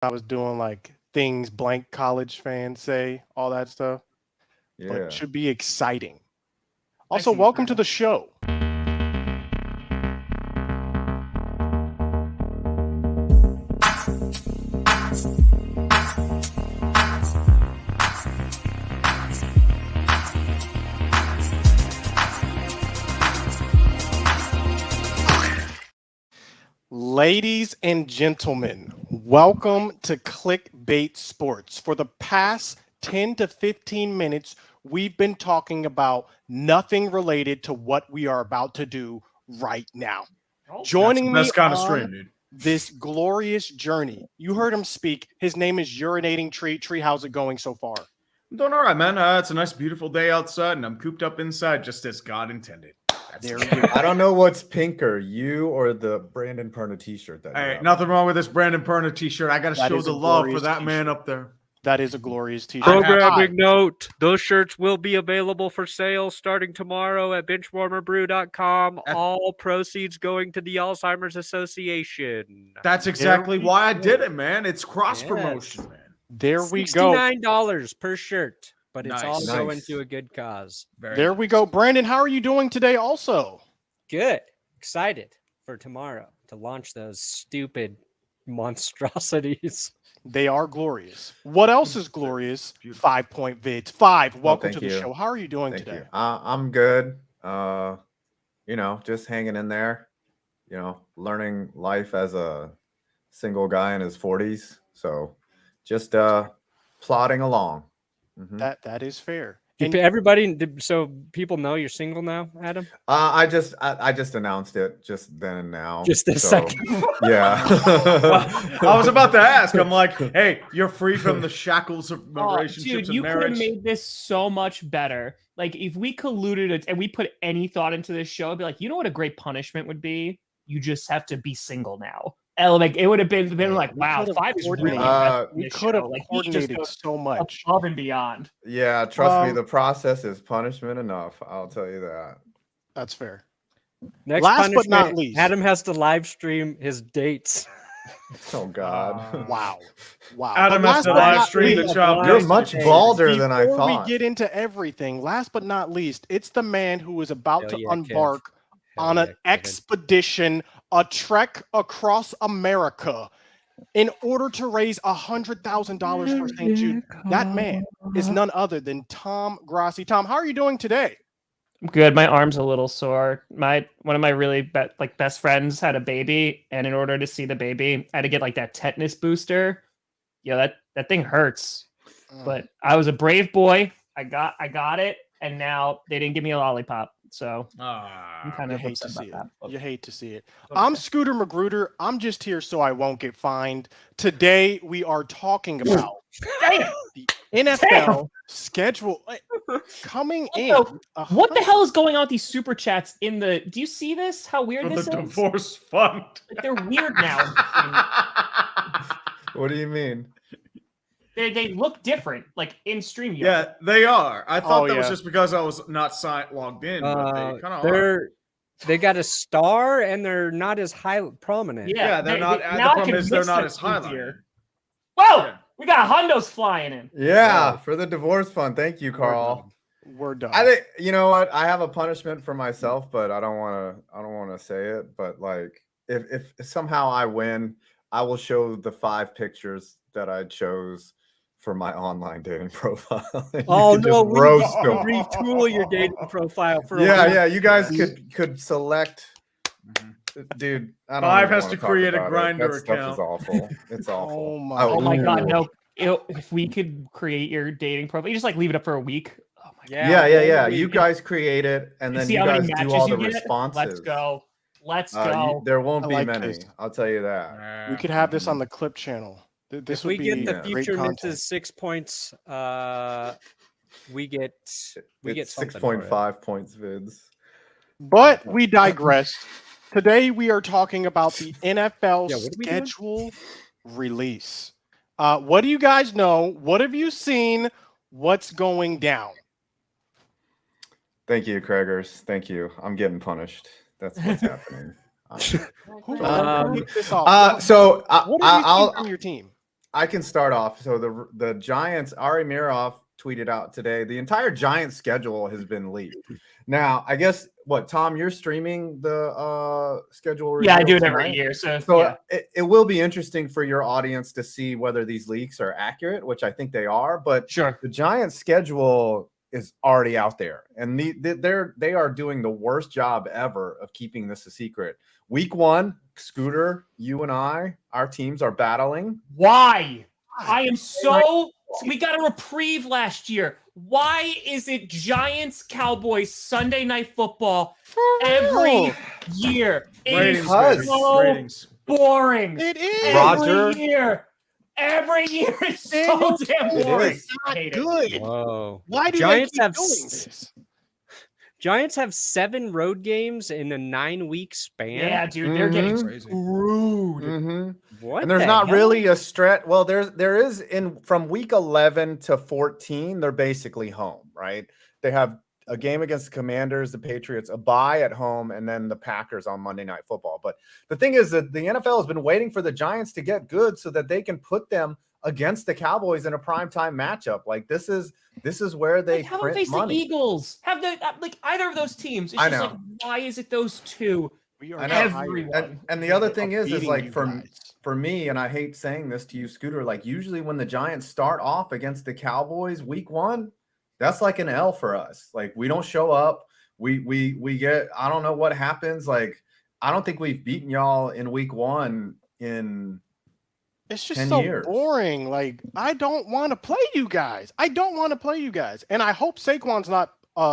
I was doing like things blank college fans say, all that stuff. But Yeah. it should be exciting. I Also, see, welcome to Colonel. the show. Ladies and gentlemen, welcome to Clickbait Sports. For the past 10 to 15 minutes, we've been talking about nothing related to what we are about to do right now. Joining me Best kind of on stream, dude. this glorious journey, you heard him speak. His name is Urinating Tree. Tree, how's it going so far? I'm doing all right, man. It's a nice, beautiful day outside, and I'm cooped up inside just as God intended. There you go. I don't know what's pinker, you or the Brandon Perna t-shirt that you Hey, have. nothing wrong with this Brandon Perna t-shirt. I got to That show is the a love for glorious that man t-shirt. up there. That is a glorious t-shirt. Programming note, those shirts will be available for sale starting tomorrow at benchwarmerbrew.com. All proceeds going to the Alzheimer's Association. That's exactly why I did it, man. It's cross-promotion, man. There we go. $69 per shirt, but it's all Nice. going Nice. to a good cause. There we go. Brandon, how are you doing today also? Good. Excited for tomorrow to launch those stupid monstrosities. They are glorious. What else is glorious? Beautiful. 5-point vids. Five, welcome thank to the you. show. How are you doing Thank today? you. I'm good. Just hanging in there. Learning life as a single guy in his 40s. So just plodding along. Mhm. That is fair. Everybody, so people know you're single now, Adam? I just announced it just then and now. Just a second. Yeah. I was about to ask. I'm like, hey, you're free from the shackles of relationships Dude, and you could have marriage. made this so much better. Like, if we colluded it and we put any thought into this show, I'd be like, you know what a great punishment would be? You just have to be single now. And, like, it would have been like, We wow, could've 5 is really coordinated. invested in We this could have show. Like, he just coordinated goes so much. above and beyond. Yeah, trust me, the process is punishment enough. I'll tell you that. That's fair. Next Last but not punishment, least. Adam has to live stream his dates. Oh God. Wow. Adam has But last to but live not stream the least- child. You're custody much case. balder than I Before thought. we get into everything, last but not least, it's the man who is about Hell to yeah, Kev. embark on Hell an yeah, Kevin. expedition, a trek across America in order to raise $100,000 for St. Jude. That man is none other than Tom Grassi. Tom, how are you doing today? I'm good. My arm's a little sore. One of my really best friends had a baby, and in order to see the baby, I had to get like that tetanus booster. Yeah, that thing hurts. But I was a brave boy. I got it, and now they didn't give me a lollipop. So I'm kind You of hate to upset see it. about that. You hate to see it. Okay. I'm Scooter Magruder. I'm just here so I won't get fined. Today we are talking about the NFL schedule coming in. What the hell is going on with these super chats in the? Do you see this? How weird For this the is? divorce fund. Like, they're weird now. What do you mean? They look different, like in StreamYard. Yeah, they are. I thought that was yeah. just because I was not logged in, but they kind of are. They got a star and they're not as high prominent. Yeah, they're not. The now I problem can is they're mix not them as highlighted. easier. Whoa! Yeah. We got Hondos flying in. Yeah, for the divorce fund. Thank you, We're Carl. done. We're done. I think you know what? I have a punishment for myself, but I don't want to say it. But like, if somehow I win, I will show the 5 pictures that I chose for my online dating profile. You Oh can just no, roast them. retool your dating profile for Yeah. You guys could select. Dude, I don't 5 even has wanna to talk create a about it. Grindr That stuff account. is awful. It's awful. Oh my I Oh my will- god, no. If we could create your dating profile, you just like leave it up for a week. Oh my god. Yeah. You guys create it, and then See you how many guys do matches all you the get? responses. Let's go. Let's go. There won't I be like many. this. I'll tell you that. We could have this on the clip channel. This If would we be get the great future content. misses 6 points, we get It's something for it. 6.5 points vids. But we digress. Today we are talking about the NFL Yeah, what are we doing? schedule release. What do you guys know? What have you seen? What's going down? Thank you, Craigers. Thank you. I'm getting punished. That's what's happening. Who Um, kicked this off? So What have you seen I'll from your team? I can start off. So the Giants, Ari Miroff tweeted out today, the entire Giants schedule has been leaked. Now, I guess what, Tom, you're streaming the schedule Yeah, I reveal do it every tonight? year. So So yeah. it will be interesting for your audience to see whether these leaks are accurate, which I think they are. But Sure. the Giants schedule is already out there, and they are doing the worst job ever of keeping this a secret. Week 1, Scooter, you and our teams are battling. Why? I am so. We got a reprieve last year. Why is it Giants Cowboys Sunday Night Football every year? It is Ratings, so ratings. boring. It is. Roger. Every year it's so Daniel, damn it boring. is. Not Hate it. good. Whoa. Why do Giants they keep have doing this? Giants have 7 road games in a 9-week span. Yeah, dude, they're getting Crazy. screwed. Mm-hmm. What? And there's the not hell? really a stretch. Well, there is from week 11 to 14, they're basically home, right? They have a game against the Commanders, the Patriots, a bye at home, and then the Packers on Monday Night Football. But the thing is that the NFL has been waiting for the Giants to get good so that they can put them against the Cowboys in a primetime matchup. Like this is where they Like, have them print face money. the Eagles. Have the like either of those teams. It's I just know. like, why is it those two? We are I know. Everyone. And the other thing is beating like you for guys. me, and I hate saying this to you, Scooter, like usually when the Giants start off against the Cowboys week 1, that's like an L for us. Like we don't show up. We get, I don't know what happens. Like I don't think we've beaten y'all in week 1 in It's just 10 so years. boring. Like, I don't want to play you guys. I don't want to play you guys. And I hope Saquon's not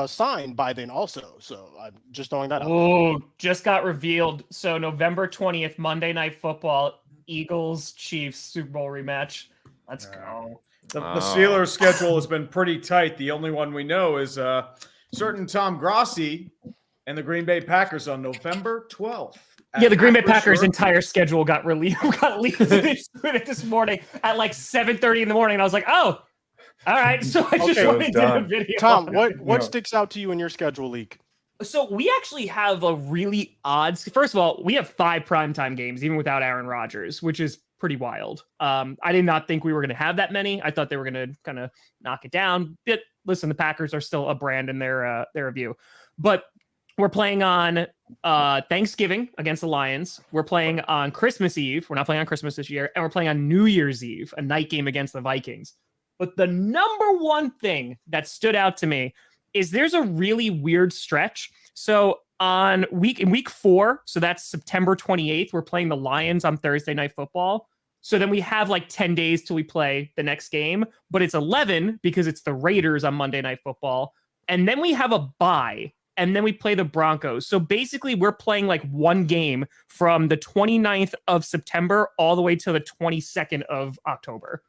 signed by then also. So I'm just throwing that out. Oh, just got revealed. So November 20th, Monday Night Football, Eagles Chiefs Super Bowl rematch. Let's go. The Steelers' schedule has been pretty tight. The only one we know is certain Tom Grossi and the Green Bay Packers on November 12th. Yeah, the Green Bay Packers' Sure. entire schedule got leaked this morning at like 7:30 in the morning. And I was like, oh, all right. So I just Okay, went and did a done. video. Tom, on what No. sticks out to you in your schedule leak? So we actually have a really odd. First of all, we have 5 primetime games, even without Aaron Rodgers, which is pretty wild. I did not think we were going to have that many. I thought they were going to kind of knock it down. But listen, the Packers are still a brand in their review, but we're playing on Thanksgiving against the Lions. We're playing on Christmas Eve. We're not playing on Christmas this year, and we're playing on New Year's Eve, a night game against the Vikings. But the number one thing that stood out to me is there's a really weird stretch. So in week 4, so that's September 28th, we're playing the Lions on Thursday Night Football. So then we have like 10 days till we play the next game, but it's 11 because it's the Raiders on Monday Night Football. And then we have a bye, and then we play the Broncos. So basically we're playing like one game from the 29th of September all the way to the 22nd of October,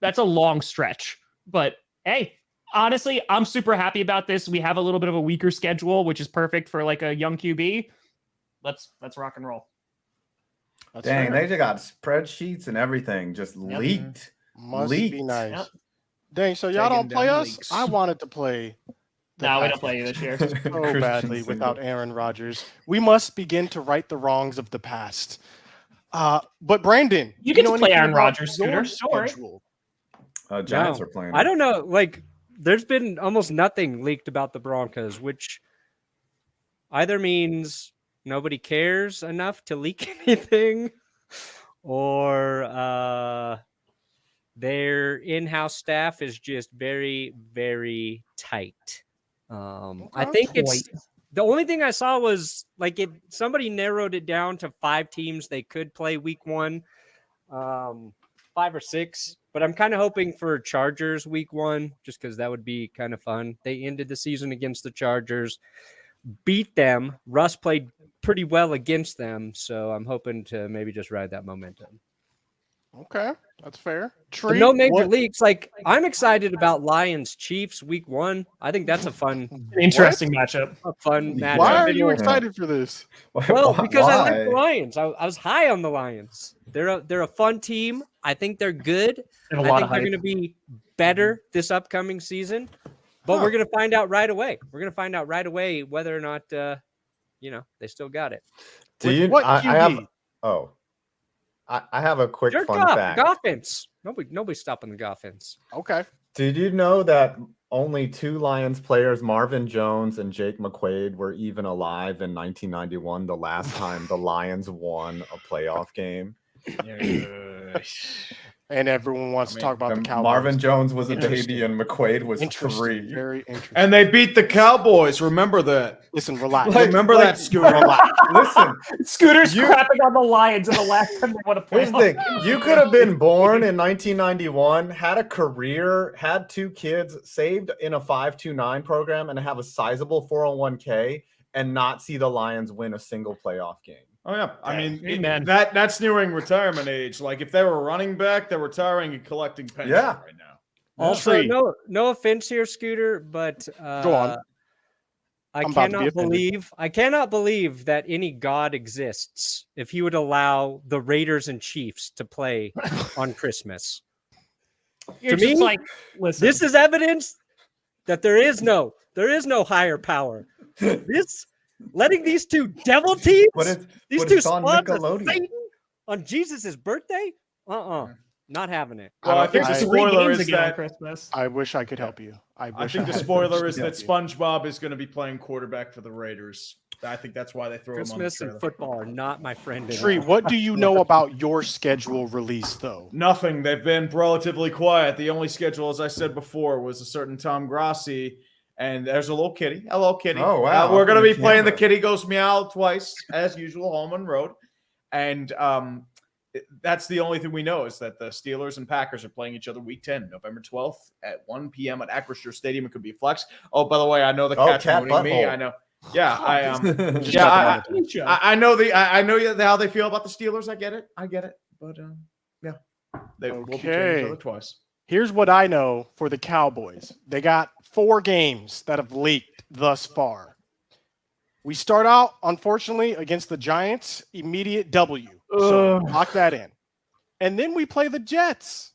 that's a long stretch. But hey, honestly, I'm super happy about this. We have a little bit of a weaker schedule, which is perfect for like a young QB. Let's rock and roll. That's Dang, fair. they just got spreadsheets and everything just leaked. Must be leaked. nice. Yep. Dang, so y'all Taking don't play down us? leaks. I wanted to play. the No, we don't Packers play you this year. so Christian badly single. without Aaron Rodgers. We must begin to right the wrongs of the past. But Brandon, You get to know play anything Aaron about Rodgers, your Scooter. Don't worry. schedule? Giants No. are playing. I don't know. Like, there's been almost nothing leaked about the Broncos, which either means nobody cares enough to leak anything, or their in-house staff is just very, very tight. I think it's the only thing I saw was like somebody narrowed it down to 5 teams they could play week 1, 5 or 6. But I'm kind of hoping for Chargers week 1, just because that would be kind of fun. They ended the season against the Chargers, beat them. Russ played pretty well against them, so I'm hoping to maybe just ride that momentum. Okay, that's fair. But Tree, no major what- leaks. Like, I'm excited about Lions Chiefs week 1. I think that's a fun Interesting matchup. matchup. Why are you Yeah. excited for this? Well, because I like the Why? Lions. I was high on the Lions. They're a fun team. I think they're good. And a I lot think of they're hype. going to be better this upcoming season. But we're going to find out right away. We're going to find out right away whether or not, they still got it. Do you? What I have. QB? Oh, I have a quick Jerk fun off, fact. Goffins. Nobody's stopping the Goffins. Okay. Did you know that only 2 Lions players, Marvin Jones and Jake McQuaid, were even alive in 1991, the last time the Lions won a playoff game? And everyone wants to talk about the And Cowboys. Marvin Jones was a Interesting. baby and McQuaid was Interesting. 3. Very interesting. And they beat the Cowboys. Remember that. Listen, relax. Remember that, Scooter. Relax. Listen, Scooter's crapping on the Lions in the last time they won a here's the playoff. thing. You could have been born in 1991, had a career, had 2 kids, saved in a 529 program, and have a sizable 401k and not see the Lions win a single playoff game. Oh yeah, I mean Amen. that's nearing retirement age. Like if they were running back, they're retiring and collecting pension Yeah. right now. Also, Tree. no offense here, Scooter, but Go on. I I'm about to be cannot believe that any God exists if he would allow the Raiders and Chiefs to play on Christmas. You're To just me, like, listen. This is evidence that there is no higher power. This letting these 2 devil teams, these 2 it's on squads of Nickelodeon. Satan on Jesus' birthday, not having it. Well, I think the I- spoiler is again on that Christmas. I wish I could help you. I think the spoiler is that SpongeBob is going to be playing quarterback for the Raiders. I think that's why they throw him on the Christmas trailer. and football are not my friend. at Tree, all. what do you know about your schedule release, though? Nothing. They've been relatively quiet. The only schedule, as I said before, was a certain Tom Grossi, and there's a little kitty. Hello, kitty. Oh, wow. We're going to Open be the playing the camera. Kitty Goes Meow twice, as usual, home and road. And that's the only thing we know is that the Steelers and Packers are playing each other Week 10, November 12th at 1 p.m. at Acrisure Stadium. It could be a flex. Oh, by the way, I know the cat's cat mooning me. butthole. I know. Yeah, Just yeah, talk about it. I know how they feel about the Steelers. I get it. But yeah, they will be playing each other twice. Here's what I know for the Cowboys. They got 4 games that have leaked thus far. We start out, unfortunately, against the Giants, immediate W. So lock that in. And then we play the Jets.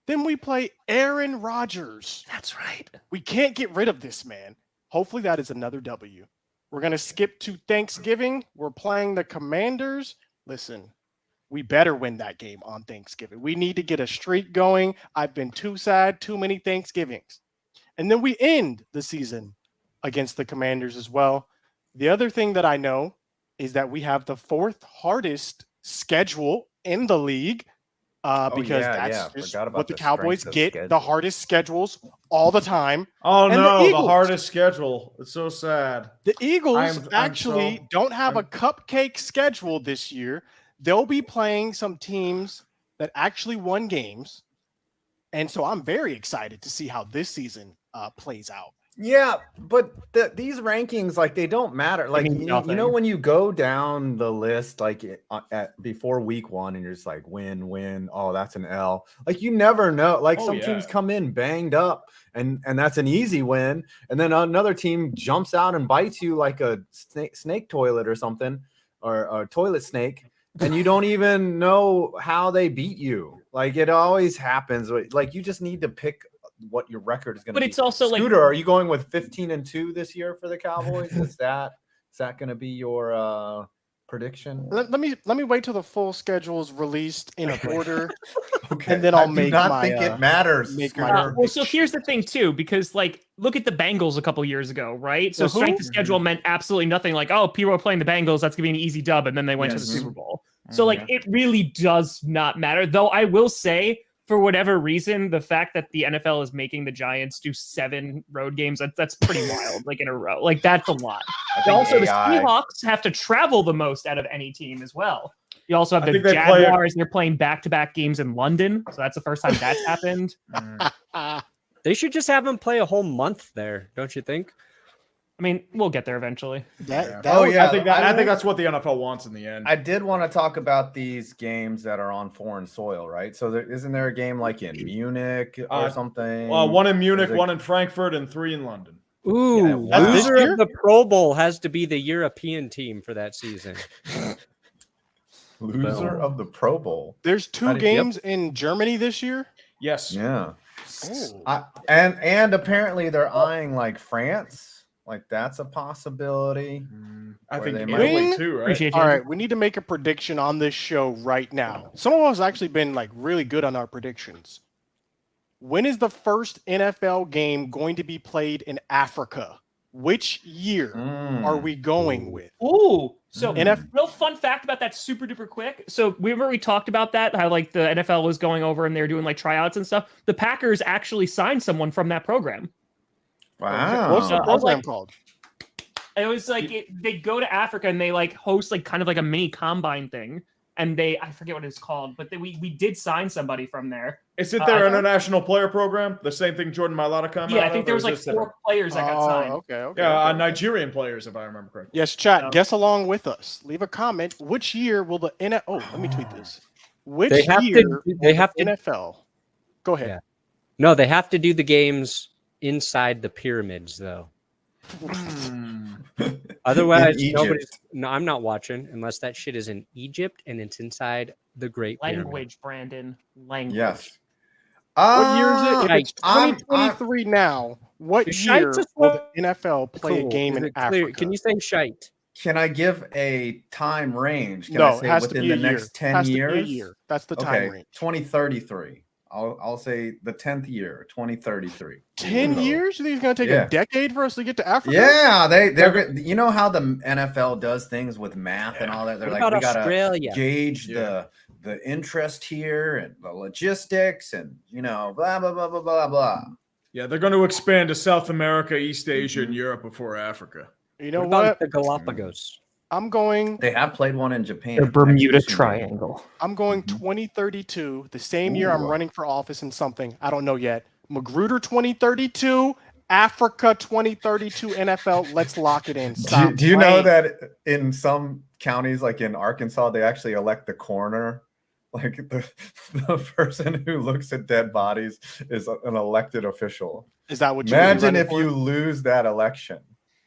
Then we play Aaron Rodgers. That's right. We can't get rid of this man. Hopefully that is another W. We're going to skip to Thanksgiving. We're playing the Commanders. Listen, we better win that game on Thanksgiving. We need to get a streak going. I've been too sad, too many Thanksgivings. And then we end the season against the Commanders as well. The other thing that I know is that we have the 4th hardest schedule in the league because that's just Forgot about what the the Cowboys strength of get, schedule. the hardest schedules all the time. Oh And the no, the Eagles. hardest schedule. It's so sad. The Eagles I'm actually so- don't have a cupcake schedule this year. They'll be playing some teams that actually won games. And so I'm very excited to see how this season plays out. Yeah, but these rankings, like, they don't matter. Like, mean you know, nothing. when you go down the list, like before week 1, and you're just like, win. Oh, that's an L. Like, you never know. Like, Oh, some yeah. teams come in banged up, and that's an easy win. And then another team jumps out and bites you like a snake toilet or something, or a toilet snake, and you don't even know how they beat you. Like, it always happens. Like, you just need to pick what your record is going to be. But it's also like Scooter, are you going with 15-2 this year for the Cowboys? Is that going to be your prediction? Let me wait till the full schedule is released in order. Okay, and then I'll I make do not my, think it matters. make my- Scooter. well, so here's the thing too, because like look at the Bengals a couple years ago, right? So The who? strength of schedule meant absolutely nothing. Like, oh, people are playing the Bengals, that's gonna be an easy dub, and then they went to the Yes. Super Bowl. So like it really does not matter. Though I will say, for whatever reason, the fact that the NFL is making the Giants do 7 road games, that's pretty wild, like in a row. Like that's a lot. I think Also, the AI Seahawks have to travel the most out of any team as well. You also have I the think they play a- Jaguars. They're playing back-to-back games in London, so that's the first time that's happened. They should just have him play a whole month there, don't you think? I mean, we'll get there eventually. Oh, yeah. I think that's what the NFL wants in the end. I did want to talk about these games that are on foreign soil, right? So isn't there a game like in Munich or something? 1 in Munich, Is it- 1 in Frankfurt, and 3 in London. Ooh, that's this loser year? of the Pro Bowl has to be the European team for that season. Loser of the Pro Bowl. There's 2 Yep. games in Germany this year. Yes. Yeah. Oh. And apparently they're eyeing like France Like that's a possibility. I Where think they Italy might- too, right? Appreciate you. All right, we need to make a prediction on this show right now. Some of us actually been like really good on our predictions. When is the first NFL game going to be played in Africa? Which year are we going with? Ooh, so NF real fun fact about that, super duper quick. So we talked about that, how like the NFL was going over and they're doing like tryouts and stuff. The Packers actually signed someone from that program. Wow. What's the I was program like- called? It was like they go to Africa and they like host like kind of like a mini combine thing. And I forget what it's called, but we did sign somebody from there. Is it their I- international player program? The same thing Jordan Mailata come Yeah, out I think of, there or was is like this 4 different? players that got signed. Okay. Yeah, okay. Nigerian players, if I remember correctly. Yes, chat. No. Guess along with us. Leave a comment. Which year will the NFL? Oh, let me tweet this. Which They have year? to. will They the have to. NFL. Go ahead. Yeah. No, they have to do the games inside the pyramids, though. Otherwise, Egypt. nobody's. No, I'm not watching unless that shit is in Egypt and it's inside the Great Pyramid. Language, Brandon. Language. Yes. What year is it? If Shite. it's 2023 now, what Is year shite will just the NFL play a Cool. game Is in it clear? Africa? Can you say shite? Can I give a time range? Can No, I it say has to within be the a year. next 10 Has to be a years? year. That's the time Okay, range. 2033. I'll say the 10th year, 2033. 10 So- years? You think it's going to take Yeah. a decade for us to get to Africa? Yeah, they're you know how the NFL does things with math and all that. They're What like, about we gotta Australia? gauge Yeah. the interest here and the logistics and blah blah blah blah blah blah. Yeah, they're going to expand to South America, East Asia, and Europe before Africa. You know What about what? the Galapagos? I'm going They have played one in Japan. The Bermuda Actually, Triangle. I'm going Mhm. 2032, the same year I'm Ooh. running for office in something. I don't know yet. Magruder 2032, Africa 2032 NFL. Let's lock it in. Stop Do you know playing. that in some counties, like in Arkansas, they actually elect the coroner? Like the person who looks at dead bodies is an elected official. Is that what you Imagine if you lose that election.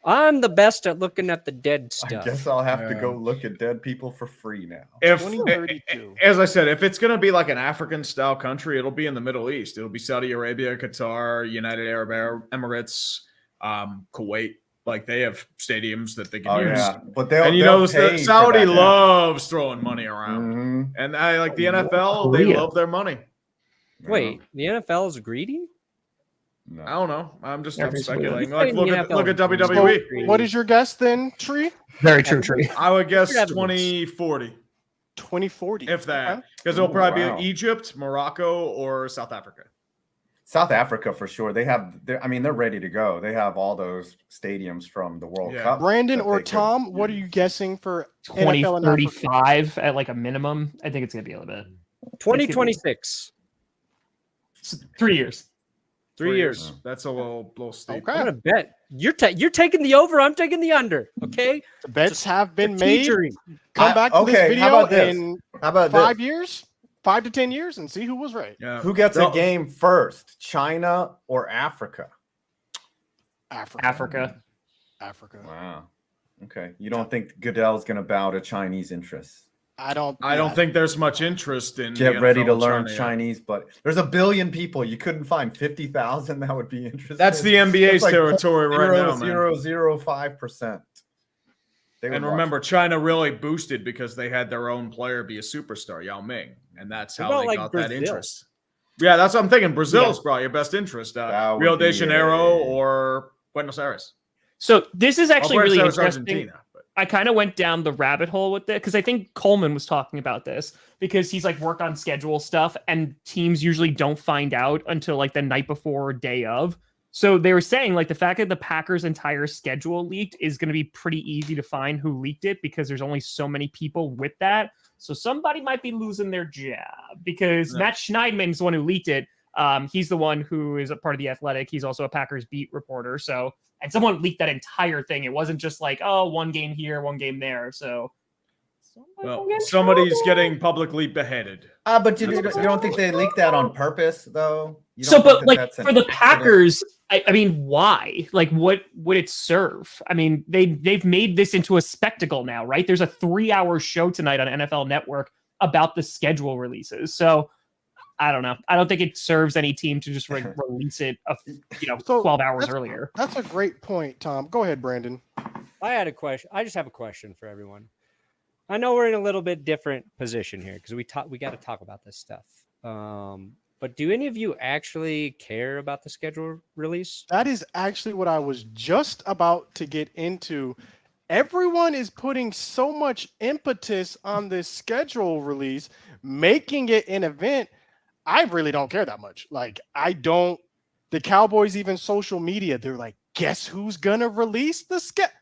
I'm the best at looking at the dead I stuff. guess I'll have to Yeah. go look at dead people for free now. If 2032. as I said, if it's going to be like an African style country, it'll be in the Middle East. It'll be Saudi Arabia, Qatar, United Arab Emirates, Kuwait. Like they have stadiums that they can Oh use. yeah, but they'll And you they'll know, pay for Saudi that. loves throwing money around. Mhm. And I like the NFL, they Korea. love their money. Wait, the NFL is greedy? No. I don't know. I'm just Every speculating. single- Like look at NFL WWE. So- What is your guess then, Tree? Very true, Tree. I would guess Evidence. 2040, 2040. if that, Okay. because it'll Ooh, probably wow. be Egypt, Morocco, or South Africa. South Africa for sure. They're ready to go. They have all those stadiums from the World Yeah. Cup. Brandon that or they could Tom, what are use. you guessing for NFL in Africa? 2035 at like a minimum. I think it's gonna be a little bit. 2026. 3 years. 3 years. That's a little steep. Okay. I'm gonna bet you're taking the over. I'm taking the under. Okay. The bets have been The made. teetering. Come back to okay, this how video about this? in How about 5 this? years, 5 to 10 years, and see who was right. Yeah. Who gets They'll- a game first, China or Africa? Africa. Africa. Wow. Okay. You don't think Goodell's going to bow to Chinese interests? I don't think there's much interest in Get the ready NFL to in learn China yet. Chinese, but there's 1 billion people. You couldn't find 50,000 that would be interested. That's the NBA's It's like territory right now, man. 0.0005%. They would And watch remember, it. China really boosted because they had their own player be a superstar, Yao Ming, and that's What how about, they like, got that Brazil? interest. Yeah, that's what I'm thinking. Brazil's probably your best interest. That would Rio de be Janeiro a- or Buenos Aires. So this is actually Buenos really Aires, interesting. Argentina, but- I kind of went down the rabbit hole with it because I think Coleman was talking about this because he's like worked on schedule stuff and teams usually don't find out until like the night before or day of. So they were saying like the fact that the Packers' entire schedule leaked is going to be pretty easy to find who leaked it because there's only so many people with that. So somebody might be losing their job because Yeah. Matt Schneidman's the one who leaked it. He's the one who is a part of the Athletic. He's also a Packers beat reporter. So, and someone leaked that entire thing. It wasn't just like, oh, one game here, one game there. So Well, somebody's getting publicly beheaded. But you don't think they leaked that on purpose, though? You So, don't think but that like that's an for the accident? Packers, I mean, why? Like, what would it serve? I mean, they've made this into a spectacle now, right? There's a 3-hour show tonight on NFL Network about the schedule releases. So I don't know. I don't think it serves any team to just release it, So 12 hours earlier. That's a great point, Tom. Go ahead, Brandon. I had a question. I just have a question for everyone. I know we're in a little bit different position here because we got to talk about this stuff. But do any of you actually care about the schedule release? That is actually what I was just about to get into. Everyone is putting so much impetus on this schedule release, making it an event. I really don't care that much. Like, I don't. The Cowboys, even social media, they're like, guess who's gonna release the schedule?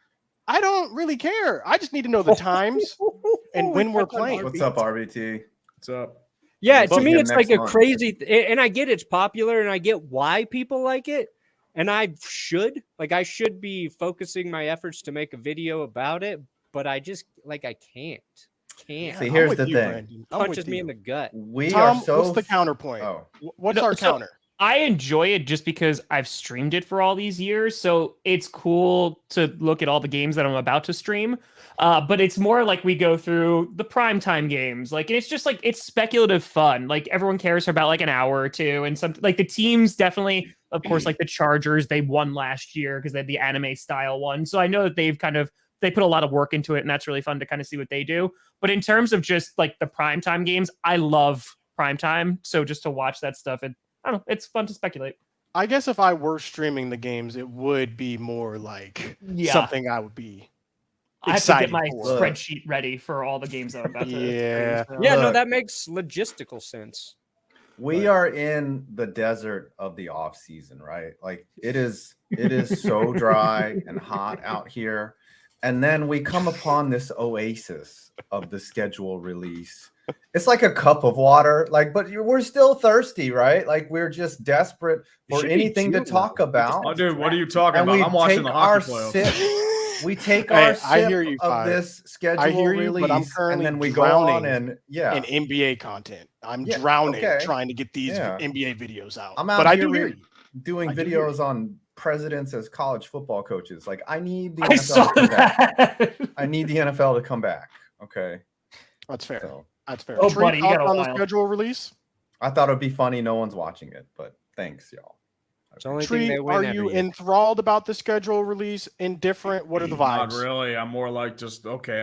I don't really care. I just need to know the times and when we're playing. What's up, RBT? What's up? Yeah, We'll to me, see you it's next like a month. crazy, and I get it's popular, and I get why people like it, and I should be focusing my efforts to make a video about it, but I just I can't. See, I'm here's with the you, thing. Brandon. I'm Punches with me you. in the gut. We Tom, are so. what's the counterpoint? Oh, What's No, our so- counter? I enjoy it just because I've streamed it for all these years. So it's cool to look at all the games that I'm about to stream. But it's more like we go through the primetime games. Like, it's just like, it's speculative fun. Like, everyone cares for about like an hour or two. And something like the teams definitely, of course, like the Chargers, they won last year because they had the anime style one. So I know that they put a lot of work into it, and that's really fun to kind of see what they do. But in terms of just like the primetime games, I love primetime. So just to watch that stuff, I don't know, it's fun to speculate. I guess if I were streaming the games, it would be more like Yeah. something I would be I have to get excited my for. spreadsheet ready for all the games that I'm about to Yeah. stream, so. Yeah, no, Look. that makes logistical sense. we are in the desert of the off season, right? Like, it is so dry and hot out here. And then we come upon this oasis of the schedule release. It's like a cup of water, but we're still thirsty, right? Like, we're just desperate You for should be anything to June, talk though. about. Oh, dude, what are you talking And about? we I'm watching take the our hockey playoffs. sip. We take Hey, our I sip hear you, of Fire. this schedule I hear you, release, but I'm currently and then we go on drowning and in NBA content. I'm Yeah, drowning okay. trying to get these Yeah. NBA videos out. I'm out but I here do hear you. doing I do hear videos on presidents as college football coaches. Like, I need the I NFL saw to come back. that. I need the NFL to come back. Okay. That's fair. So That's fair. Oh, Tree, buddy, you got thoughts a on the while. schedule release? I thought it'd be funny. No one's watching it, but thanks, y'all. It's the only thing Tree, they win are every you year. enthralled about the schedule release? Indifferent? What are the Not vibes? really. I'm more like just okay.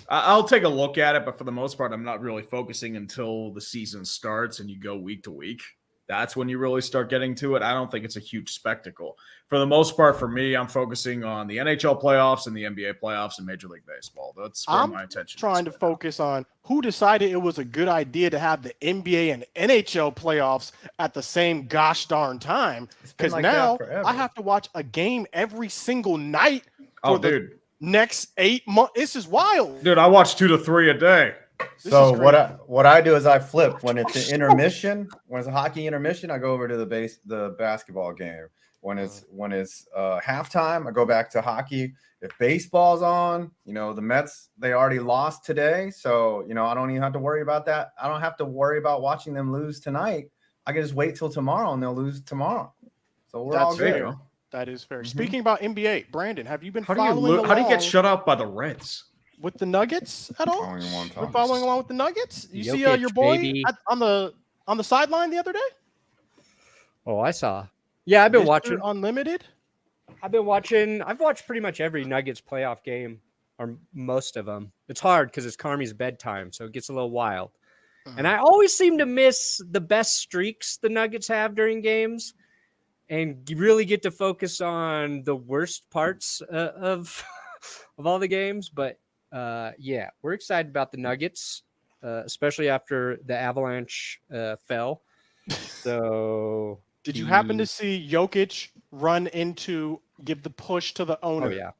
I'll take a look at it, but for the most part, I'm not really focusing until the season starts and you go week to week. That's when you really start getting to it. I don't think it's a huge spectacle. For the most part, for me, I'm focusing on the NHL playoffs and the NBA playoffs and Major League Baseball. That's where I'm my attention trying to is right now. focus on who decided it was a good idea to have the NBA and NHL playoffs at the same gosh darn time. It's been Because like now that forever. I have to watch a game every single night for Oh, the dude. next 8 months. This is wild. Dude, I watch 2 to 3 a day. This So is what crazy. what I do is I flip when it's an intermission. When it's a hockey intermission, I go over to the basketball game. When it's halftime, I go back to hockey. If baseball's on, the Mets, they already lost today, so I don't even have to worry about that. I don't have to worry about watching them lose tonight. I can just wait till tomorrow and they'll lose tomorrow. So we're all That's good. fair. That is fair. Mhm. Speaking about NBA, Brandon, have you been How following do you get along shut out by the Reds? with the Nuggets at all? I don't even want to You're talk. following along with the Nuggets? You see Jokic, your boy baby. on the sideline the other day? Oh, I saw. Yeah, I've been Mr. watching. Unlimited. I've watched pretty much every Nuggets playoff game, or most of them. It's hard because it's Carmi's bedtime, so it gets a little wild. And I always seem to miss the best streaks the Nuggets have during games, and really get to focus on the worst parts of all the games. But yeah, we're excited about the Nuggets, especially after the Avalanche fell. So, Did you happen to see Jokic give the push to the owner? oh yeah,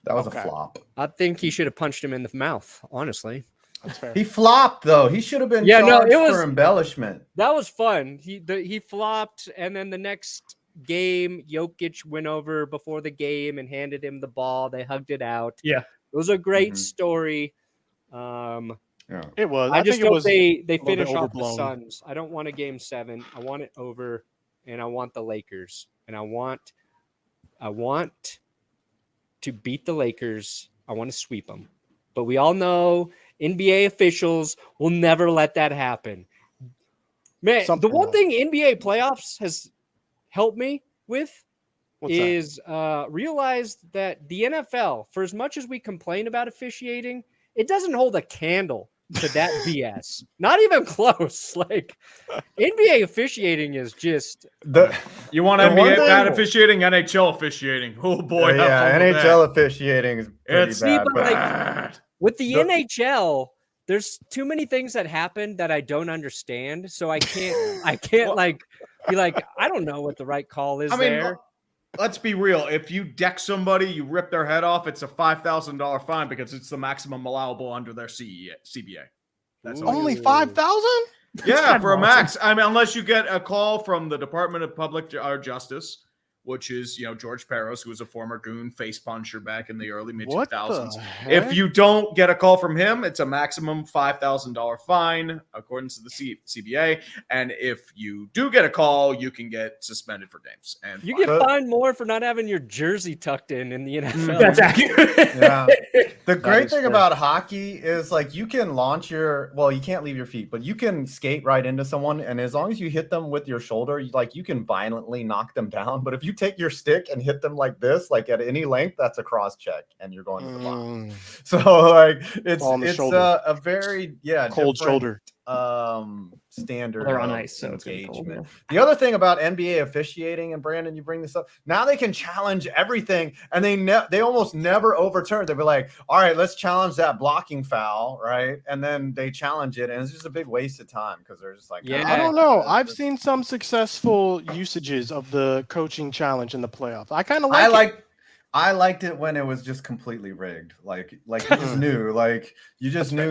That was Okay. a flop. I think he should have punched him in the mouth. Honestly, That's fair. He flopped though. He should have been Yeah, no, charged it was- for embellishment. that was fun. He flopped, and then the next game, Jokic went over before the game and handed him the ball. They hugged it out. Yeah. It was a great Mhm. story. Yeah. It was. I just think it hope was they little bit finish off the overblown. Suns. I don't want a game 7. I want it over, and I want the Lakers, and I want to beat the Lakers. I want to sweep them, but we all know NBA officials will never let that happen. Man, Something the one else. thing NBA playoffs has helped me with What's that? is realize that the NFL, for as much as we complain about officiating, it doesn't hold a candle to that BS. Not even close. Like NBA officiating is just You want The one NBA bad thing- officiating, NHL officiating. Oh boy, have yeah, fun with that. NHL officiating is pretty It's bad. but, But like, bad. with the The- NHL, there's too many things that happen that I don't understand. So I can't Well- like be like, I don't know what the right call is I mean, there. let's be real. If you deck somebody, you rip their head off, it's a $5,000 fine because it's the maximum allowable under their CBA. That's all. Only 5,000? Yeah, for a max. I mean, unless you get a call from the Department of Public Justice, which is, George Peros, who was a former goon face puncher back in the early mid What 2000s. the If heck? you don't get a call from him, it's a maximum $5,000 fine, according to the CBA. And if you do get a call, you can get suspended for games. And You fined. get fined more for not having your jersey tucked in the NFL. That's accurate. yeah. The great is thing true. about hockey is like you can launch you can't leave your feet, but you can skate right into someone, and as long as you hit them with your shoulder, you can violently knock them down. But if you take your stick and hit them like this, like at any length, that's a cross check, and you're going to the box. So like it's All on the shoulder. a very Cold different, shoulder. Standard. They're on of ice, so it's gonna be cold, engagement. The other thing about NBA officiating, and Brandon, you bring this up, now they can challenge everything, and they almost never overturn. They'll be like, all right, let's challenge that blocking foul, right? And then they challenge it, and it's just a big waste of time because they're just like, Yeah. I don't know. I've seen some successful usages of the coaching challenge in the playoffs. I kind of like it. I liked it when it was just completely rigged. Like you just knew,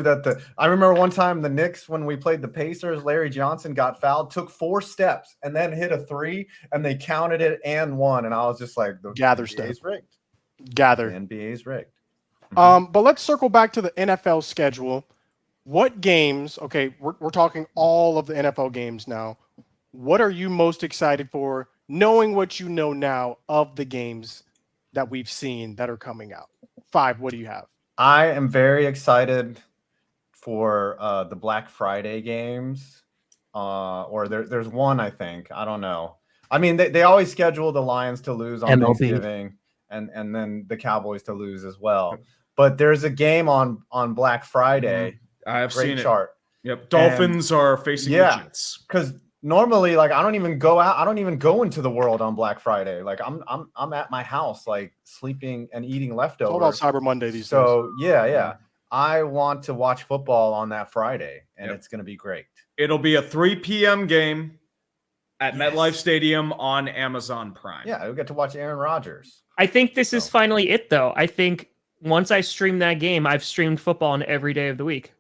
that I remember one time the Knicks, when we played the Pacers, Larry Johnson got fouled, took 4 steps and then hit a 3, and they counted it and won. And I was just like, the Gather NBA's step. rigged. Gather. The NBA's rigged. But let's circle back to the NFL schedule. What games? Okay, we're talking all of the NFL games now. What are you most excited for, knowing what you know now of the games that we've seen that are coming out? 5, what do you have? I am very excited for the Black Friday games. Or there's one, I think. I don't know. I mean, they always schedule the Lions to lose on MLB. Thanksgiving and then the Cowboys to lose as well. But there's a game on Black Friday. I have Great seen chart. it. Yep. Dolphins are facing the Jets. Because normally, like, I don't even go out. I don't even go into the world on Black Friday. Like, I'm at my house, like, sleeping and eating It's all about leftovers. Cyber Monday these days. So yeah. I want to watch football on that Friday, and Yep. it's going to be great. It'll be a 3 p.m. game at Yes. MetLife Stadium on Amazon Prime. Yeah, we get to watch Aaron Rodgers. I think this is So- finally it, though. I think once I stream that game, I've streamed football on every day of the week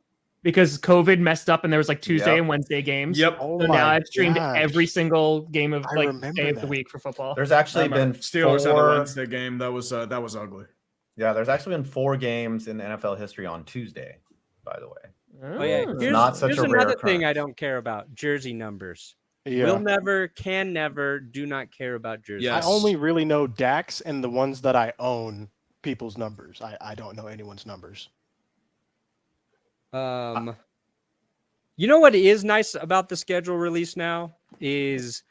because COVID messed up and there was like Tuesday Yep. and Wednesday games. Yep. Oh So my now I've streamed gosh. every single game of I like remember day of the that. week for football. There's actually been Steelers had a 4. Wednesday game. That was ugly. Yeah, there's actually been 4 games in NFL history on Tuesday. By the way, Oh yeah, Oh. here's, not such here's a rare another thing I occurrence. don't care about: jersey numbers. Yeah. Will never, can never, do not care about jerseys. Yes. I only really know Dax and the ones that I own, people's numbers. I don't know anyone's numbers. You know what is nice about the schedule release now is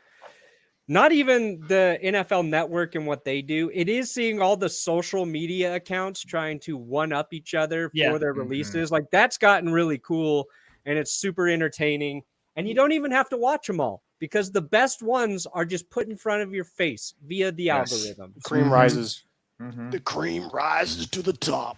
not even the NFL Network and what they do. It is seeing all the social media accounts trying to one up each other Yeah. for their releases. Like that's gotten really cool and it's super entertaining. And you don't even have to watch them all because the best ones are just put in front of your face via the Yes. algorithm. Cream rises. Mhm. The cream rises to the top.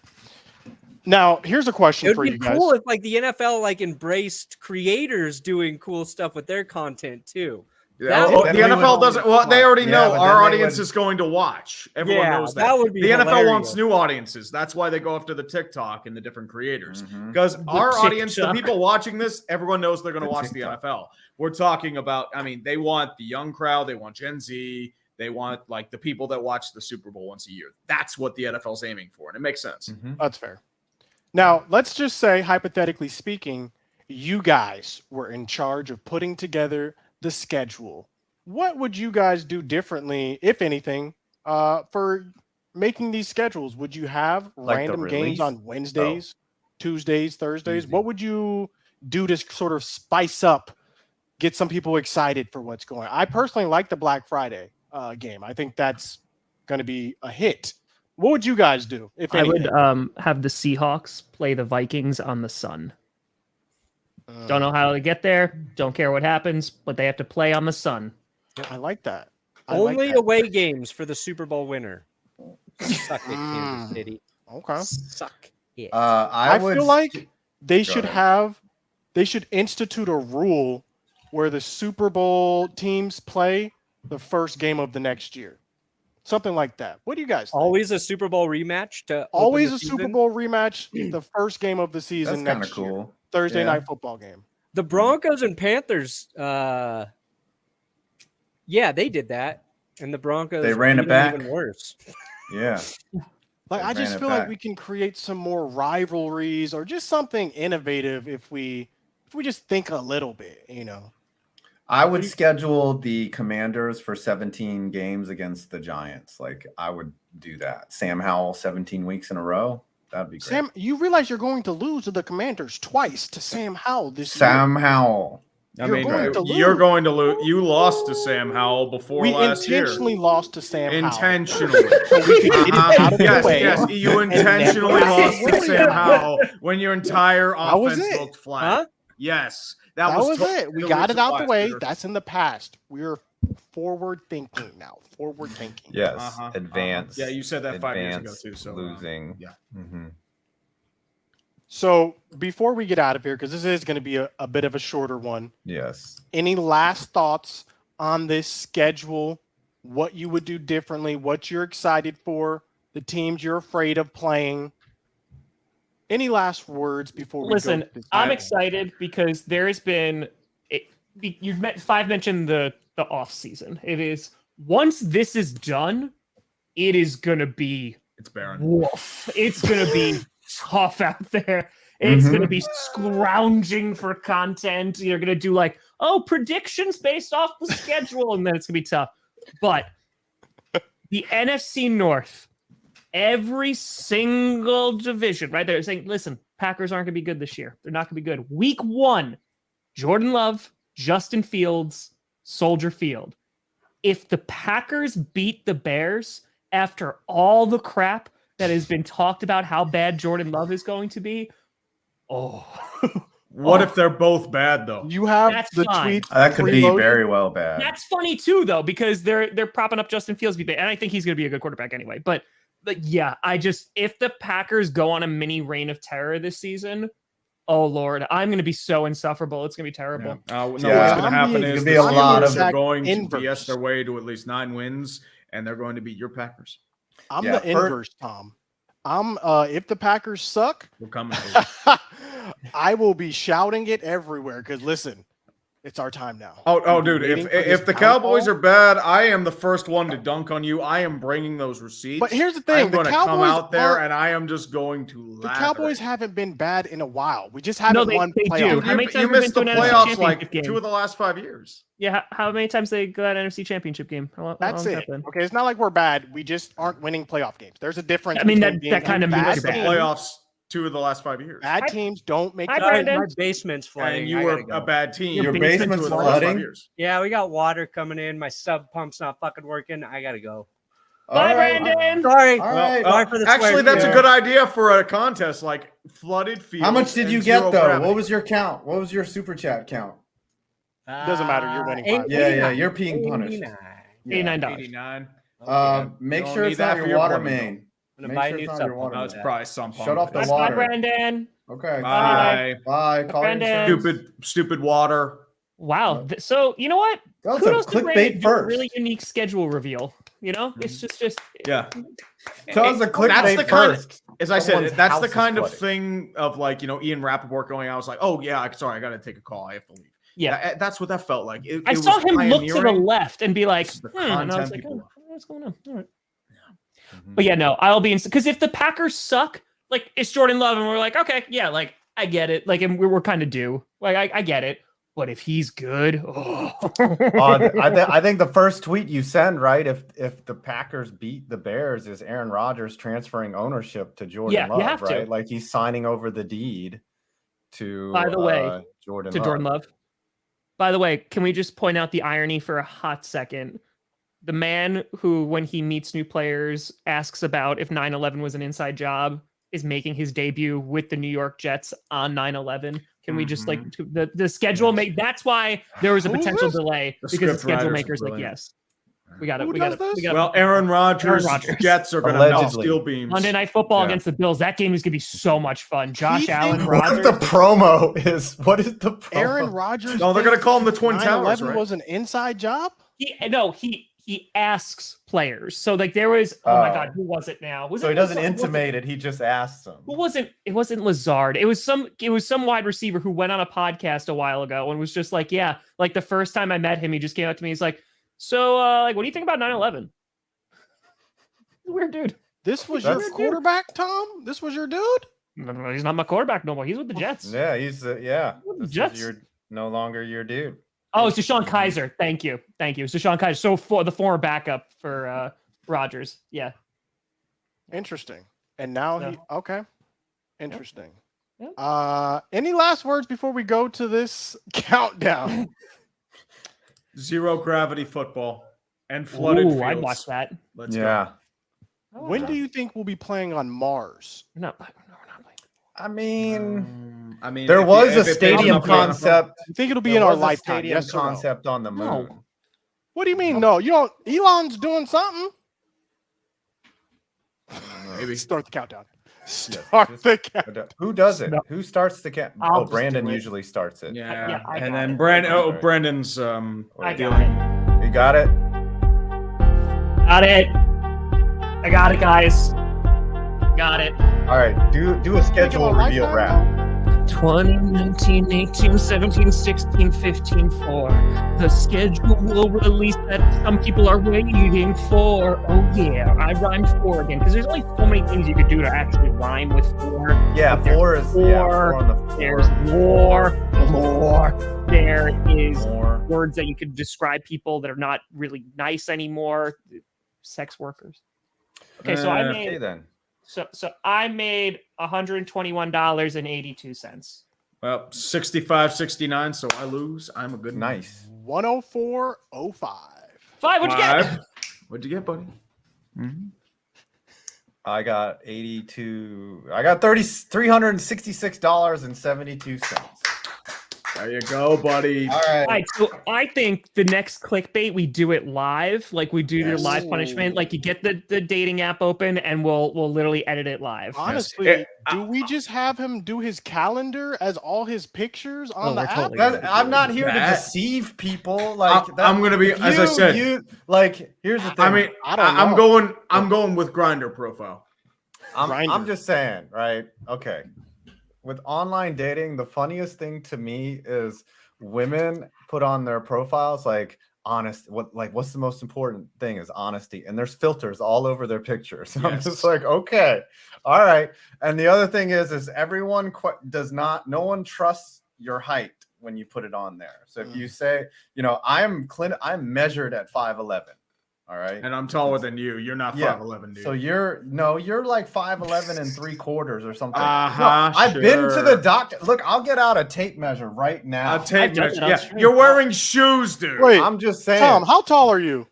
Now, here's a question It for would you be guys. cool if like the NFL like embraced creators doing cool stuff with their content too. That Oh, would the be NFL cool. doesn't. Well, they already Yeah, know but our then they audience would- is going to watch. Everyone Yeah, knows that would be the NFL wants hilarious. new audiences. That's why they go after the TikTok and the different creators. Mhm. Because our audience, the TikTok. people watching this, everyone knows they're going to The watch the TikTok. NFL. We're talking about. I mean, they want the young crowd. They want Gen Z. They want like the people that watch the Super Bowl once a year. That's what the NFL's aiming for, and it makes sense. Mhm. That's fair. Now, let's just say, hypothetically speaking, you guys were in charge of putting together the schedule. What would you guys do differently, if anything, for making these schedules? Would you have Like the random games release? on Wednesdays, Tuesdays, Thursdays? Easy. What would you do to sort of spice up get some people excited for what's going on. I personally like the Black Friday game. I think that's going to be a hit. What would you guys do if I would anything? have the Seahawks play the Vikings on the sun. Don't know how to get there. Don't care what happens, but they have to play on the sun. I like that. I like Only that. away games for the Super Bowl winner. Suck it, Kansas City. Okay. Suck it. I feel like they should ahead. institute a rule where the Super Bowl teams play the first game of the next year. Something like that. What do you guys think? Always a Super Bowl rematch to Always open a the Super season? Bowl rematch, the first game of the season That's kind next of year. cool. Thursday Yeah. night football game. The Broncos and Panthers, yeah, they did that, and the Broncos They ran it beat them back. even worse. Yeah. Like They I just ran it feel like back. we can create some more rivalries or just something innovative if we just think a little bit, you know. I would schedule the Commanders for 17 games against the Giants. Like I would do that. Sam Howell 17 weeks in a row. That'd be great. Sam, you realize you're going to lose to the Commanders twice to Sam Howell this year. Sam Howell. You're going to you're lose. going to lose. You lost to Sam Howell before We last year. intentionally lost to Sam Howell. Intentionally. So we could get it out of the Yes, way. yes. You intentionally never lost have to to Sam worry Howell when your entire That was offense it. looked flat. Huh? Yes. That was totally it. We the got it reason out the last way. year. That's in the past. We're forward thinking now. Forward thinking. Yes. Uh-huh, Advance. Yeah, you said that 5 years ago advance too. So losing. yeah. Mm-hmm. So before we get out of here, because this is going to be a bit of a shorter one, Yes. any last thoughts on this schedule? What you would do differently? What you're excited for? The teams you're afraid of playing? Any last words before we Listen, go? to this I'm game? excited because there has been Five mentioned the off season. It is once this is done, it is gonna be It's barren. woof. It's gonna be tough out there. It's Mhm. gonna be scrounging for content. You're gonna do like, predictions based off the schedule, and then it's gonna be tough. But the NFC North, every single division, right? They're saying, listen, Packers aren't gonna be good this year. They're not gonna be good. Week 1, Jordan Love, Justin Fields, Soldier Field. If the Packers beat the Bears after all the crap that has been talked about how bad Jordan Love is going to be, What if they're both bad though? You have That's the fine. tweet. That could be preloaded. very well bad. that's funny too, though, because they're propping up Justin Fields, and I think he's going to be a good quarterback anyway. But yeah, if the Packers go on a mini reign of terror this season, oh Lord, I'm going to be so insufferable. It's going to be terrible. No, Yeah. what's going to happen I'm is Could be a the lot Steelers of- are going to inverse. BS their way to at least 9 wins, and they're going to beat your Packers. I'm Yeah, the inverse, Tom. I'm if the Packers suck, We're coming. To you. I will be shouting it everywhere. Because listen, it's our time now. Oh, We've been dude! waiting If for this the Cowboys downfall. are bad, I am the first one to dunk on you. I am bringing those receipts. But here's the thing: I'm the going to come Cowboys out there aren't- and I am just going to. the lather Cowboys it. haven't been bad in a while. We just No, haven't they won do. playoff. Dude, How many you times have missed we the been to an NFC playoffs like championship game? 2 of the last 5 years. Yeah, how many times they got an NFC Championship game? That's it. Okay, it's not like we're bad. We just aren't winning playoff games. There's a difference. I mean, between that being kind of bad means Missed the bad. playoffs 2 of the last 5 years. Bad teams don't make Hi, the Sorry, Brandon. my basement's flooding. And you I were gotta go. a bad team. Your basement's 2 of the last 5 flooding? years. Yeah, we got water coming in. My sub pump's not fucking working. I gotta go. Bye, All right. Brandon. Sorry. All right. Sorry for the Actually, swear. that's a Yeah. good idea for a contest, like flooded fields. How much did you and get 0 though? gravity. What was your count? What was your super chat count? Doesn't matter, you're winning five. Yeah, you're being punished. $89. 89. Make You sure don't it's need not that for your your water plumbing, main. I'm gonna Make buy sure a new it's not sub your water No, main. it's probably some Shut off the Bye, water. Brandon. Okay. Bye. Bye. Call Brandon. in Stupid water. Wow. So you know what? That was Kudos a to Brandon. clickbait Do a first. really unique schedule reveal. You know, it's just Yeah. That was a That's clickbait the kind of, first. as I Someone's said, that's house the is kind of flooded. thing of like, Ian Rappaport going out. I was like, oh, yeah, sorry, I got to take a call. I have to leave. yeah. That's what that felt like. I saw him look to the left and be like, This is the and I was content like, people oh, love. what's going on? All right. Mhm. But yeah, no, I'll be because if the Packers suck, like it's Jordan Love, and we're like, okay, yeah, like I get it, like, and we're kind of due, like I get it. But if he's good, I think the first tweet you send, right? If the Packers beat the Bears, is Aaron Rodgers transferring ownership to Jordan Yeah, you Love, have to. right? Like he's signing over the deed to By the way, Jordan to Love. Jordan Love. By the way, can we just point out the irony for a hot second? The man who, when he meets new players, asks about if 9/11 was an inside job, is making his debut with the New York Jets on 9/11. Can we just like the schedule make? That's why there was a Who's potential this? delay The because the script schedule writers are maker's like, brilliant. yes, we got it. Who We got does it. this? We got Well, Aaron Rodgers, Rodgers. Jets are going to melt Allegedly. steel beams. Monday Night Football Yeah. against the Bills. That game is gonna be so much fun. Josh He Allen, thinks- What Rodgers. if the promo is? What is the promo? Aaron Rodgers. No, they're going to call them the Twin 9/11 Towers, right? was an inside job. He asks players. So like there was my god, who was it now? Was So it he doesn't Lazard? intimate it. He just asks them. Who wasn't it wasn't Lazard. It was some wide receiver who went on a podcast a while ago and was just like, yeah, like the first time I met him, he just came up to me. He's like, so like what do you think about 9/11? Weird dude. This was That's- your quarterback, Tom. This was your dude. No, he's not my quarterback no more. He's with the Jets. Yeah, he's yeah. With the This is Jets. no longer your dude. Oh, it's Deshaun Kaiser. Thank you. It's Deshaun Kaiser. So for the former backup for Rodgers. Yeah. Interesting. And now Yeah. he okay. Interesting. Yeah. Any last words before we go to this countdown? Zero gravity football and flooded Ooh, fields. I'd watch that. Let's go. Yeah. When do you think we'll be playing on Mars? No, we're not playing. I mean, I mean, there if was you- a if it stadium comes up with- concept. You think it'll be There in our was a lifetime? stadium Yes or no? concept on the moon. No. What do you mean? No, you don't. Elon's doing something. Maybe. Start the countdown. Start just- the countdown. Who does it? No. Who starts the camp? I'll Oh, just Brandon do it. usually starts it. Yeah, Yeah, I and got then it. Brandon's I dealing. got it. You got it? Got it. I got it, guys. Got it. All right. Do a schedule about reveal lifetime? wrap. 20, 19, 18, 17, 16, 15, 4. The schedule will release that some people are waiting for. Oh, yeah. I rhymed 4 again because there's only so many things you could do to actually rhyme with 4. Yeah, But there's 4 is four, on the floor. There's more. There is More. words that you could describe people that are not really nice anymore. Sex workers. Okay, so I Okay made then. so I made $121.82. Well, 65-69, so I lose. I'm a good man. Nice. 104.05. 5, what'd you get? 5. What'd you get, buddy? I got 82. I got $366.72. There you go, buddy. All right. All right, so I think the next clickbait we do it live, like we do your Yes. live punishment. Like you get the dating app open, and we'll literally edit it live. Honestly, Eh, do we just have him do his calendar as all his pictures on Oh, the we're app? totally That- I'm not here to That- deceive people. Like I'm gonna be, if as I said. like here's the thing. I mean, I don't I'm know. going with grinder profile. I'm Grindr. just saying, right? Okay. With online dating, the funniest thing to me is women put on their profiles like what's the most important thing is honesty, and there's filters all over their pictures. I'm Yes. just like, okay, all right. And the other thing is everyone no one trusts your height when you put it on there. So if you say, I'm measured at 5'11", all right, And I'm taller than you. You're not Yeah. 5'11", dude. so you're like 5'11" and 3/4 or something. Uh-huh, I've been to sure. the doctor. Look, I'll get out a tape measure right now. I'll take I've done that. it on Yeah, stream. you're wearing shoes, dude. Wait, I'm just saying. Tom, how tall are you?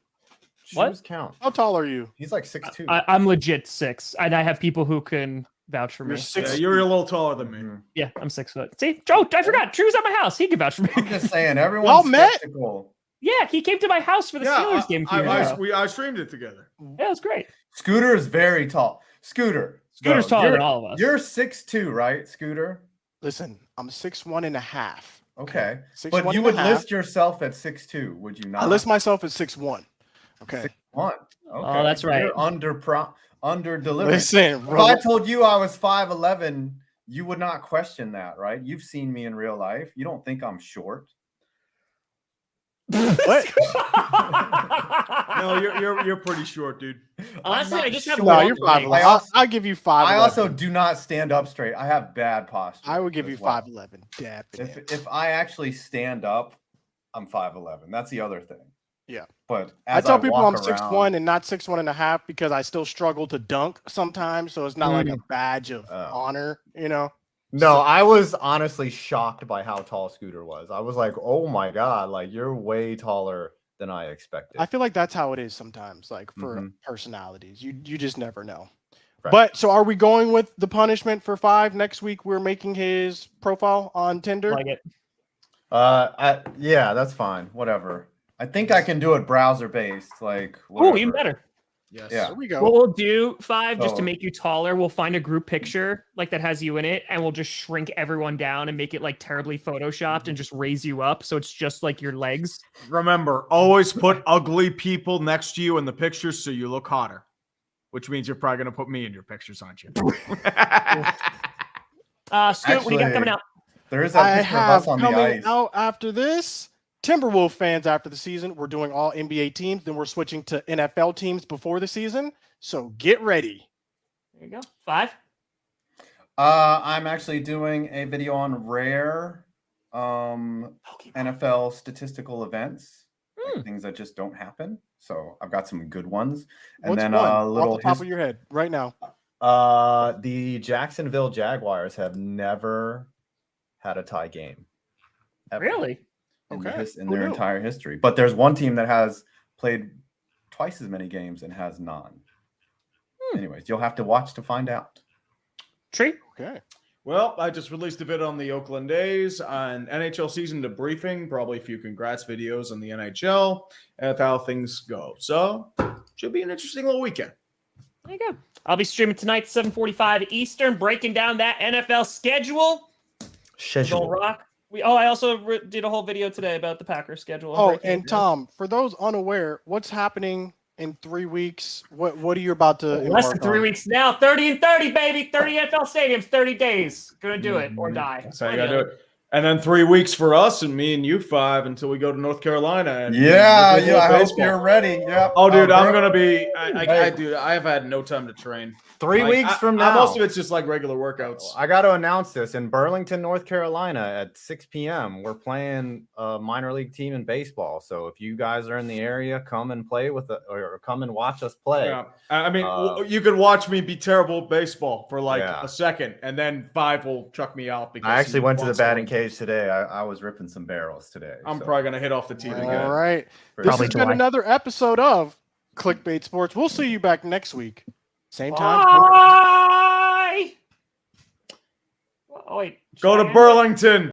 What? Shoes count. How tall are you? He's like 6'2". I'm legit 6, and I have people who can vouch for me. You're Yeah, 6. you're a little taller than me. Mhm. Yeah, I'm 6 foot. See, Joe, I forgot. Drew's at my house. He can vouch for me. I'm just saying, everyone's Y'all met? skeptical. Yeah, he came to my house for the Steelers game. a few years ago. I streamed it together. Yeah, it was great. Scooter is very tall. Scooter. Scooter's go. taller You're- than all of us. You're 6'2", right, Scooter? Listen, I'm 6'1.5". Okay. 6'1 But you and would a half. list yourself at 6'2", would you not? I list myself at 6'1". Okay. 6'1". Okay. Oh, that's right. You're under delivering. Listen, If I told you I was 5'11", you would not question that, right? You've seen me in real life. You don't think I'm short. what? No, you're pretty short, dude. Honestly, I'm I not just have short. No, long you're legs. 5'11". I'll give you 5'11". I also do not stand up straight. I have bad posture. I would give you as well. 5'11". Definitely. If I actually stand up, I'm 5'11". That's the other thing. Yeah. But I as tell people I'm walk 6'1" around- and not 6'1.5" because I still struggle to dunk sometimes, so it's not like a badge of Oh. honor, you know. No, I was honestly shocked by how tall Scooter was. I was like, oh my God, like you're way taller than I expected. I feel like that's how it is sometimes, like for Mhm. personalities. You just never know. Right. But so are we going with the punishment for 5 next week? We're making his profile on Tinder. Like it. Yeah, that's fine. Whatever. I think I can do it browser based, like Ooh, whatever. even better. Yes. Yeah. There we go. What we'll do, 5, just to Oh. make you taller, we'll find a group picture like that has you in it, and we'll just shrink everyone down and make it like terribly photoshopped and just raise you up so it's just like your legs. Remember, always put ugly people next to you in the pictures so you look hotter. Which means you're probably going to put me in your pictures, aren't you? Scoot, what do you got coming out? There is I that picture of have us on the coming ice. out after this. Timberwolf fans after the season. We're doing all NBA teams. Then we're switching to NFL teams before the season. So get ready. There you go. 5. I'm actually doing a video on rare NFL statistical events, like things that just don't happen. So I've got some good ones. And What's then one a little off the top of your head right now? the Jacksonville Jaguars have never had a tie game. Ever. Really? In, Okay. in Who their knew? entire history. But there's one team that has played twice as many games and has none. Anyways, you'll have to watch to find out. Tree? Okay. Well, I just released a vid on the Oakland A's on NHL season debriefing. Probably a few congrats videos on the NHL and how things go. So, should be an interesting little weekend. There you go. I'll be streaming tonight, 7:45 Eastern, breaking down that NFL schedule. Don't rock. I also did a whole video today about the Packers schedule. Oh, breaking and it down. Tom, for those unaware, what's happening in 3 weeks? What are you about to Less than embark 3 on? weeks now. 30 and 30, baby. 30 NFL stadiums, 30 days. Gonna do it or die. That's how you gotta do it. And then 3 weeks for us and me and you 5 until we go to North Carolina. And Yeah, look at I hope baseball. you're ready. Yep. Oh, dude, I'm bro. gonna be. Hey. Dude, I have had no time to train. 3 weeks from now. Most of it's just like regular workouts. I got to announce this in Burlington, North Carolina at 6 p.m. We're playing a minor league team in baseball. So if you guys are in the area, come and play with it or come and watch us play. Yeah, I mean, you could watch me be terrible at baseball for like Yeah. a second, and then 5 will chuck me out because I actually he went to the wants to batting win. cage today. I was ripping some barrels today. I'm so. probably gonna hit off the tee All again. right. This Probably has been July. another episode of Clickbait Sports. We'll see you back next week. Same time. Bye. Oh, wait. Go to Cheyenne? Burlington.